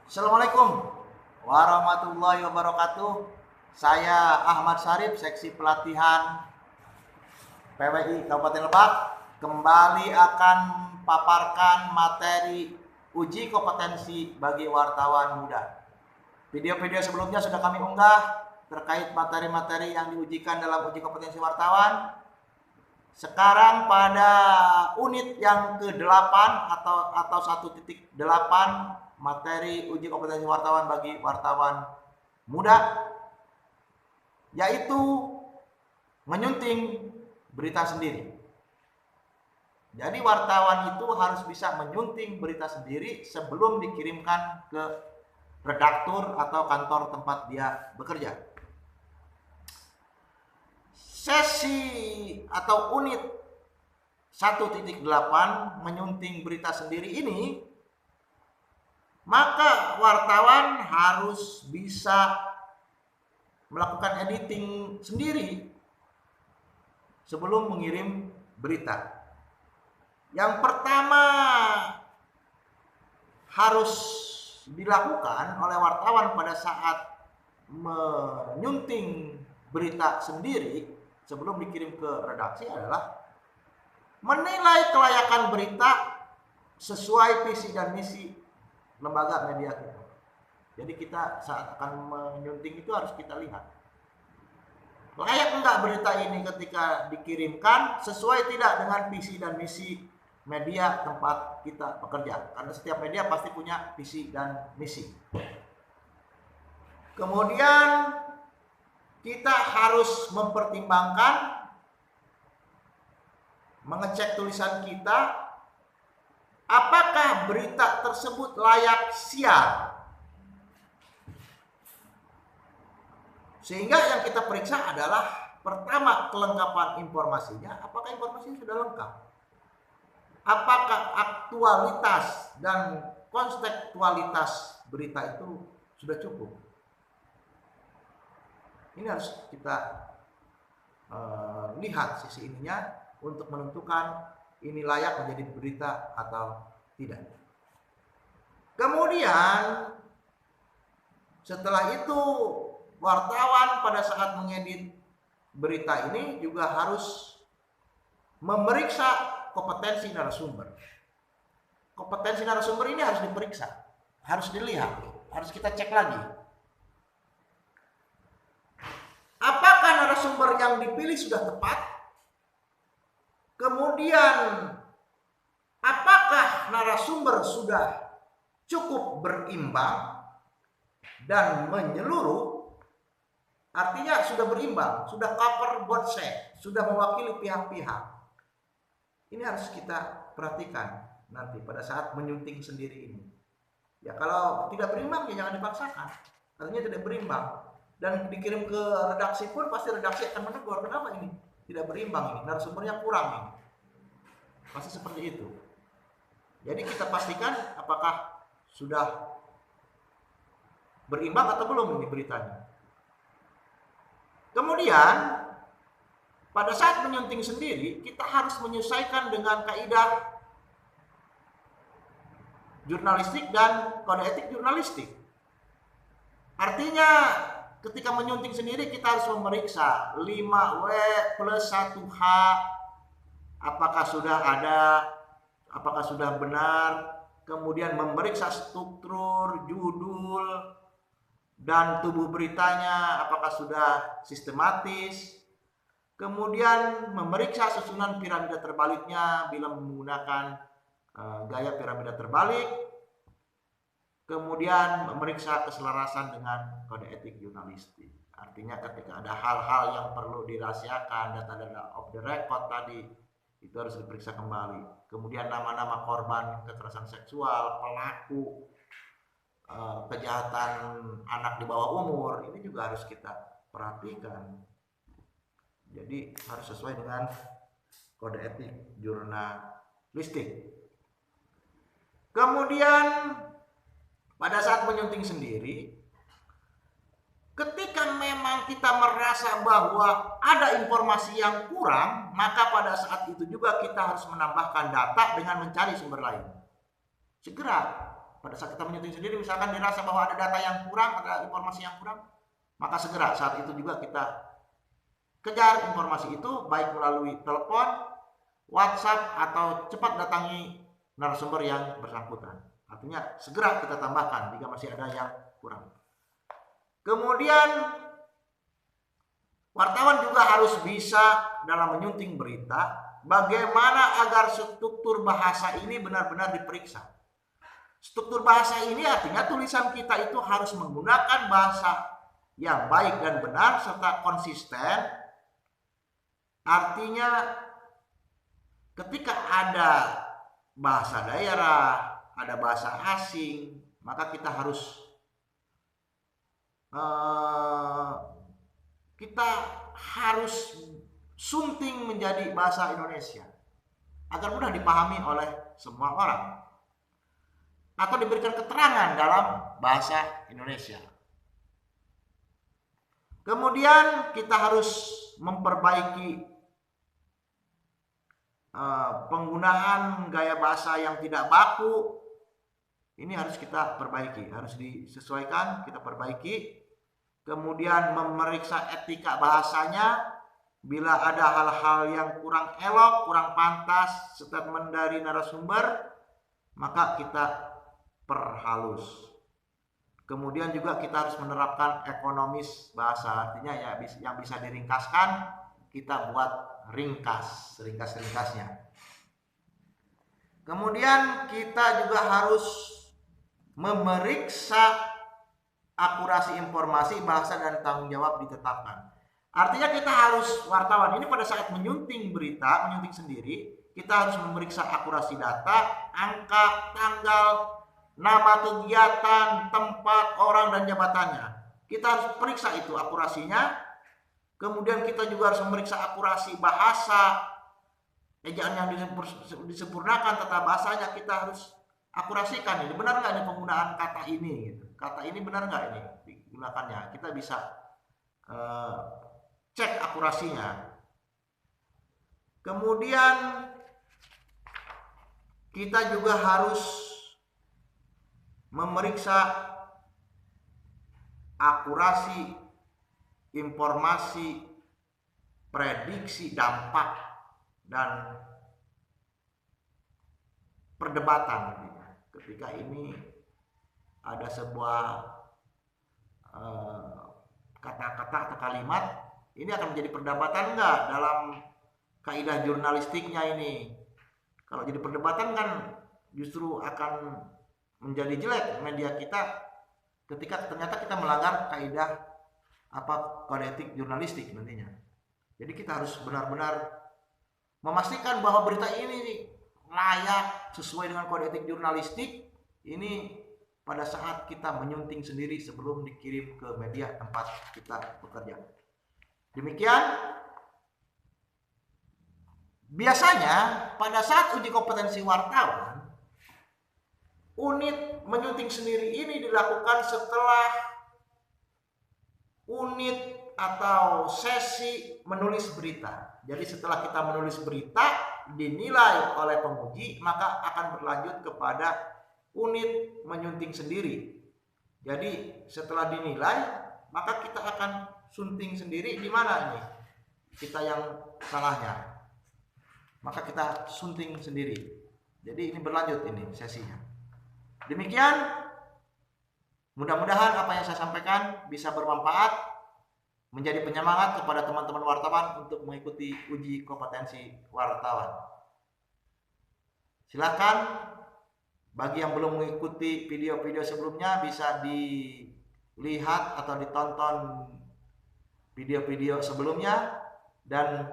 Assalamualaikum warahmatullahi wabarakatuh. Saya Ahmad Syarif, seksi pelatihan PWI Kabupaten Lebak, kembali akan paparkan materi uji kompetensi bagi wartawan muda. Video-video sebelumnya sudah kami unggah terkait materi-materi yang diujikan dalam uji kompetensi wartawan. Sekarang pada unit yang ke-8 atau 1.8 materi uji kompetensi wartawan bagi wartawan muda, yaitu menyunting berita sendiri. Jadi wartawan itu harus bisa menyunting berita sendiri sebelum dikirimkan ke redaktur atau kantor tempat dia bekerja. Sesi atau unit 1.8 menyunting berita sendiri ini, maka wartawan harus bisa melakukan editing sendiri sebelum mengirim berita. Yang pertama harus dilakukan oleh wartawan pada saat menyunting berita sendiri sebelum dikirim ke redaksi adalah menilai kelayakan berita sesuai visi dan misi lembaga media kita. Jadi kita saat akan menyunting itu harus kita lihat layak enggak berita ini ketika dikirimkan, sesuai tidak dengan visi dan misi media tempat kita bekerja. Karena setiap media pasti punya visi dan misi. Kemudian kita harus mempertimbangkan, mengecek tulisan kita, apakah berita tersebut layak siar. Sehingga yang kita periksa adalah pertama kelengkapan informasinya, apakah informasinya sudah lengkap. Apakah aktualitas dan kontekstualitas berita itu sudah cukup. Ini harus kita lihat sisi ininya untuk menentukan ini layak menjadi berita atau tidak. Kemudian setelah itu wartawan pada saat mengedit berita ini juga harus memeriksa kompetensi narasumber. Kompetensi narasumber ini harus diperiksa, harus dilihat, harus kita cek lagi. Apakah narasumber yang dipilih sudah tepat? Kemudian apakah narasumber sudah cukup berimbang dan menyeluruh? Artinya sudah berimbang, sudah cover both side, sudah mewakili pihak-pihak. Ini harus kita perhatikan nanti pada saat menyunting sendiri ini. Ya kalau tidak berimbang ya jangan dipaksakan. Artinya tidak berimbang. Dan dikirim ke redaksi pun pasti redaksi akan menegur, kenapa ini tidak berimbang, ini narasumbernya kurang ini. Pasti seperti itu. Jadi kita pastikan apakah sudah berimbang atau belum ini beritanya. Kemudian pada saat menyunting sendiri kita harus menyesuaikan dengan kaidah jurnalistik dan kode etik jurnalistik. Artinya ketika menyunting sendiri kita harus memeriksa 5W plus 1H apakah sudah ada, apakah sudah benar, kemudian memeriksa struktur, judul, dan tubuh beritanya apakah sudah sistematis, kemudian memeriksa susunan piramida terbaliknya bila menggunakan gaya piramida terbalik, kemudian memeriksa keselarasan dengan kode etik jurnalistik. Artinya ketika ada hal-hal yang perlu dirahasiakan, data-data off the record tadi, itu harus diperiksa kembali. Kemudian nama-nama korban kekerasan seksual, pelaku kejahatan anak di bawah umur, ini juga harus kita perhatikan. Jadi harus sesuai dengan kode etik jurnalistik. Kemudian pada saat menyunting sendiri, ketika memang kita merasa bahwa ada informasi yang kurang, maka pada saat itu juga kita harus menambahkan data dengan mencari sumber lain. Segera. Pada saat kita menyunting sendiri, misalkan dirasa bahwa ada data yang kurang, ada informasi yang kurang, maka segera saat itu juga kita kejar informasi itu, baik melalui telepon, WhatsApp, atau cepat datangi narasumber yang bersangkutan. Artinya segera kita tambahkan jika masih ada yang kurang. Kemudian wartawan juga harus bisa dalam menyunting berita, bagaimana agar struktur bahasa ini benar-benar diperiksa. Struktur bahasa ini artinya tulisan kita itu harus menggunakan bahasa yang baik dan benar serta konsisten. Artinya ketika ada bahasa daerah, ada bahasa asing, maka kita harus sunting menjadi bahasa Indonesia agar mudah dipahami oleh semua orang, atau diberikan keterangan dalam bahasa Indonesia. Kemudian kita harus memperbaiki penggunaan gaya bahasa yang tidak baku. Ini harus kita perbaiki, harus disesuaikan, kita perbaiki. Kemudian memeriksa etika bahasanya. Bila ada hal-hal yang kurang elok, kurang pantas statement dari narasumber, maka kita perhalus. Kemudian juga kita harus menerapkan ekonomis bahasa, artinya ya yang bisa diringkaskan kita buat ringkas-ringkasnya. Kemudian kita juga harus memeriksa akurasi informasi, bahasa dan tanggung jawab ditetapkan. Artinya kita harus, wartawan ini pada saat menyunting berita, menyunting sendiri, kita harus memeriksa akurasi data, angka, tanggal, nama kegiatan, tempat, orang, dan jabatannya. Kita harus periksa itu akurasinya. Kemudian kita juga harus memeriksa akurasi bahasa, ejaan yang disempurnakan, tata bahasanya kita harus akurasikan. Ini benar nggak ini penggunaan kata ini? Gitu. Kata ini benar nggak ini digunakannya? Kita bisa cek akurasinya. Kemudian kita juga harus memeriksa akurasi informasi, prediksi dampak dan perdebatan. Ketika ini ada sebuah kata-kata atau kalimat, ini akan menjadi perdebatan enggak dalam kaidah jurnalistiknya ini. Kalau jadi perdebatan kan justru akan menjadi jelek media kita ketika ternyata kita melanggar kaidah kode etik jurnalistik nantinya. Jadi kita harus benar-benar memastikan bahwa berita ini layak sesuai dengan kode etik jurnalistik ini pada saat kita menyunting sendiri sebelum dikirim ke media tempat kita bekerja. Demikian. Biasanya pada saat uji kompetensi wartawan, unit menyunting sendiri ini dilakukan setelah unit atau sesi menulis berita. Jadi setelah kita menulis berita dinilai oleh penguji, maka akan berlanjut kepada unit menyunting sendiri. Jadi setelah dinilai, maka kita akan sunting sendiri di mana ini kita yang salahnya. Maka kita sunting sendiri. Jadi ini berlanjut ini sesinya. Demikian, mudah-mudahan apa yang saya sampaikan bisa bermanfaat, menjadi penyemangat kepada teman-teman wartawan untuk mengikuti uji kompetensi wartawan. Silakan bagi yang belum mengikuti video-video sebelumnya bisa dilihat atau ditonton video-video sebelumnya, dan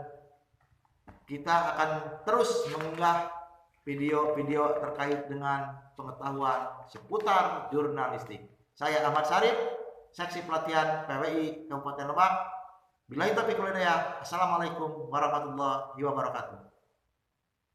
kita akan terus mengunggah video-video terkait dengan pengetahuan seputar jurnalistik. Saya Ahmad Syarif, Seksi Pelatihan PWI Kabupaten Lebak. Billahi taufiq wal hidayah. Assalamualaikum warahmatullahi wabarakatuh.